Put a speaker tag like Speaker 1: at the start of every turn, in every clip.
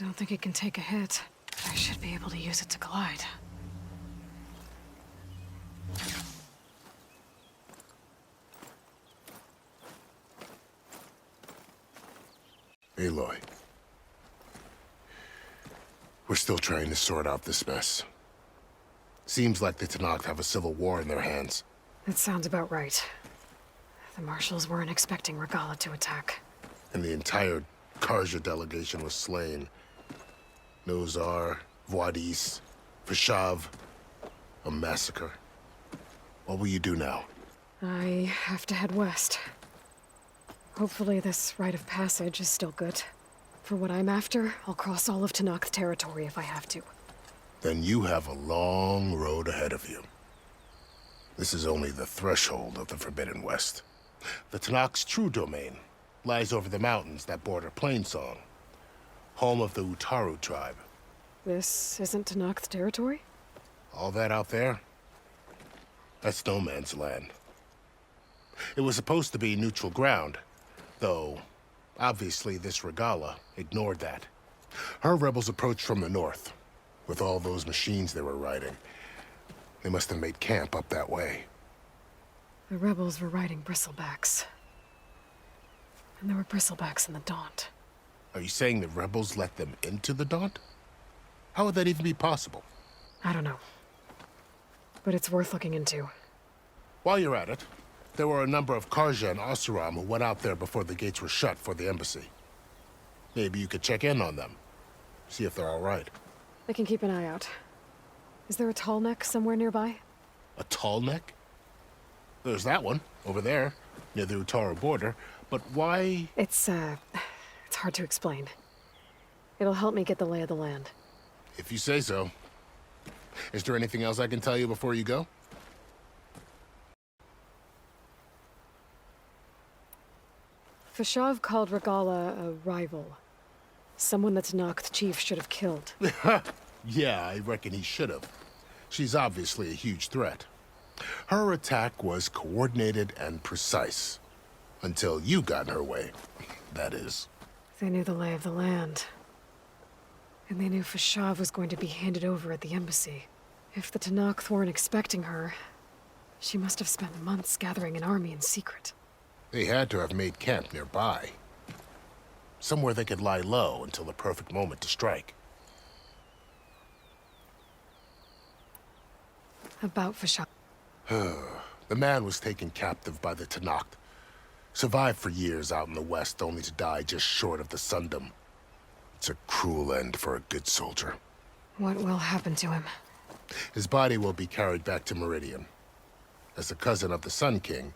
Speaker 1: Don't think it can take a hit. I should be able to use it to glide.
Speaker 2: Aloy. We're still trying to sort out this mess. Seems like the Tenakth have a civil war in their hands.
Speaker 1: That sounds about right. The Marshals weren't expecting Regalla to attack.
Speaker 2: And the entire Carja delegation was slain. Nozar, Vuadis, Fashav. A massacre. What will you do now?
Speaker 1: I have to head west. Hopefully this rite of passage is still good. For what I'm after, I'll cross all of Tenakth territory if I have to.
Speaker 2: Then you have a long road ahead of you. This is only the threshold of the Forbidden West. The Tenakth's true domain lies over the mountains that border Plainsong, home of the Utaru tribe.
Speaker 1: This isn't Tenakth territory?
Speaker 2: All that out there? That's no man's land. It was supposed to be neutral ground, though obviously this Regalla ignored that. Her rebels approached from the north, with all those machines they were riding. They must have made camp up that way.
Speaker 1: The rebels were riding bristlebacks. And there were bristlebacks in the Daunt.
Speaker 2: Are you saying the rebels let them into the Daunt? How would that even be possible?
Speaker 1: I don't know. But it's worth looking into.
Speaker 2: While you're at it, there were a number of Carja and Oseram who went out there before the gates were shut for the embassy. Maybe you could check in on them. See if they're all right.
Speaker 1: I can keep an eye out. Is there a tall neck somewhere nearby?
Speaker 2: A tall neck? There's that one, over there, near the Utaru border. But why?
Speaker 1: It's hard to explain. It'll help me get the lay of the land.
Speaker 2: If you say so. Is there anything else I can tell you before you go?
Speaker 1: Fashav called Regalla a rival. Someone that Tenakth chief should have killed.
Speaker 2: Yeah, I reckon he should have. She's obviously a huge threat. Her attack was coordinated and precise. Until you got in her way, that is.
Speaker 1: They knew the lay of the land. And they knew Fashav was going to be handed over at the embassy. If the Tenakth weren't expecting her, she must have spent months gathering an army in secret.
Speaker 2: They had to have made camp nearby. Somewhere they could lie low until the perfect moment to strike.
Speaker 1: About Fashav.
Speaker 2: The man was taken captive by the Tenakth. Survived for years out in the west, only to die just short of the Sundom. It's a cruel end for a good soldier.
Speaker 1: What will happen to him?
Speaker 2: His body will be carried back to Meridian. As a cousin of the Sun King,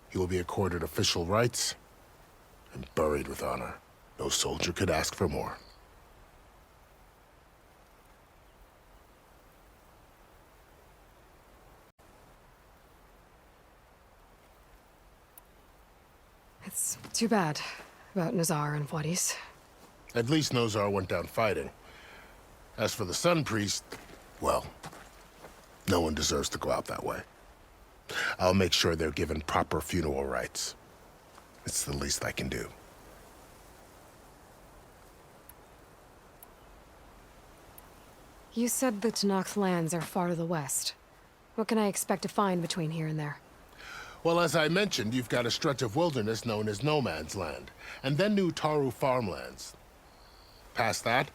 Speaker 2: he will be accorded official rights and buried with honor. No soldier could ask for more.
Speaker 1: It's too bad about Nazar and Vuadis.
Speaker 2: At least Nozar went down fighting. As for the Sun Priest, well, no one deserves to go out that way. I'll make sure they're given proper funeral rites. It's the least I can do.
Speaker 1: You said the Tenakth lands are far to the west. What can I expect to find between here and there?
Speaker 2: Well, as I mentioned, you've got a stretch of wilderness known as No Man's Land, and then New Taru farmlands. Past that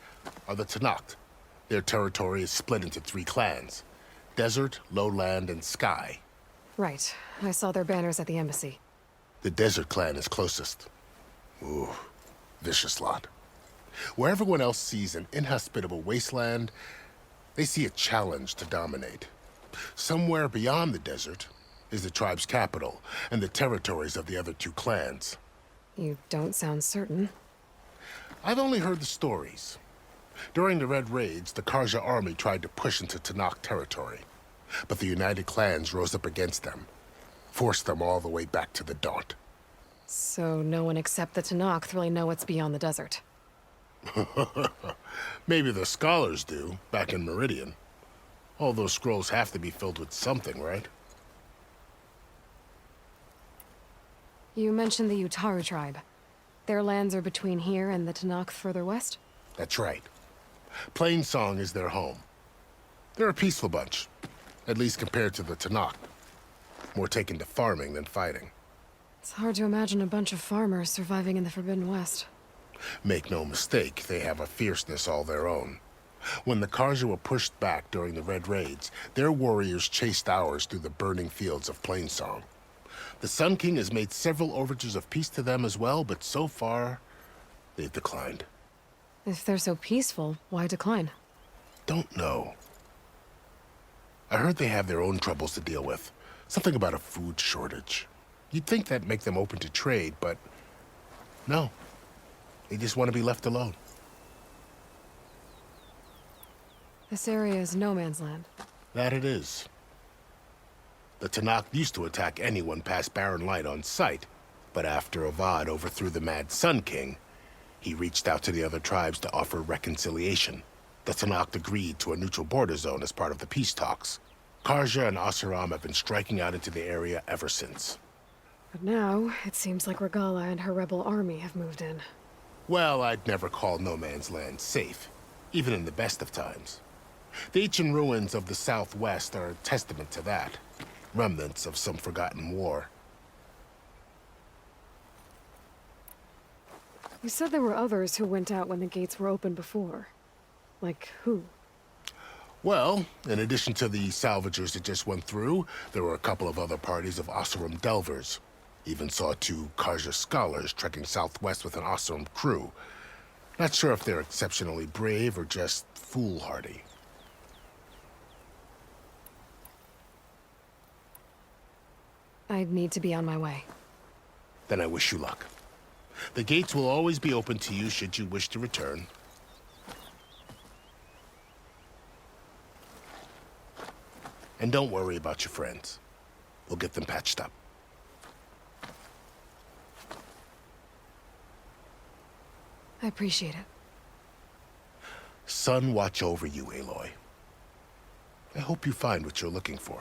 Speaker 2: are the Tenakth. Their territory is split into 3 clans: Desert, Lowland, and Sky.
Speaker 1: Right. I saw their banners at the embassy.
Speaker 2: The Desert clan is closest. Ooh, vicious lot. Where everyone else sees an inhospitable wasteland, they see a challenge to dominate. Somewhere beyond the desert is the tribe's capital and the territories of the other 2 clans.
Speaker 1: You don't sound certain.
Speaker 2: I've only heard the stories. During the Red Raids, the Carja army tried to push into Tenakth territory, but the United Clans rose up against them, forced them all the way back to the Daunt.
Speaker 1: So no one except the Tenakth really know what's beyond the desert.
Speaker 2: Maybe the scholars do, back in Meridian. All those scrolls have to be filled with something, right?
Speaker 1: You mentioned the Utaru tribe. Their lands are between here and the Tenakth further west?
Speaker 2: That's right. Plainsong is their home. They're a peaceful bunch, at least compared to the Tanakh. More taken to farming than fighting.
Speaker 1: It's hard to imagine a bunch of farmers surviving in the Forbidden West.
Speaker 2: Make no mistake, they have a fierceness all their own. When the Karja were pushed back during the Red Raids, their warriors chased ours through the burning fields of Plainsong. The Sun King has made several overtures of peace to them as well, but so far, they've declined.
Speaker 1: If they're so peaceful, why decline?
Speaker 2: Don't know. I heard they have their own troubles to deal with. Something about a food shortage. You'd think that'd make them open to trade, but no. They just want to be left alone.
Speaker 1: This area is no man's land.
Speaker 2: That it is. The Tanakh used to attack anyone past Barren Light on sight, but after Avad overthrew the Mad Sun King, he reached out to the other tribes to offer reconciliation. The Tanakh agreed to a neutral border zone as part of the peace talks. Karja and Oseram have been striking out into the area ever since.
Speaker 1: But now, it seems like Regala and her rebel army have moved in.
Speaker 2: Well, I'd never call no man's land safe, even in the best of times. The ancient ruins of the Southwest are a testament to that. Remnants of some forgotten war.
Speaker 1: You said there were others who went out when the gates were open before. Like who?
Speaker 2: Well, in addition to the salvagers that just went through, there were a couple of other parties of Oseram Delvers. Even saw 2 Karja scholars trekking southwest with an Oseram crew. Not sure if they're exceptionally brave or just foolhardy.
Speaker 1: I'd need to be on my way.
Speaker 2: Then I wish you luck. The gates will always be open to you should you wish to return. And don't worry about your friends. We'll get them patched up.
Speaker 1: I appreciate it.
Speaker 2: Sun watch over you, Aloy. I hope you find what you're looking for.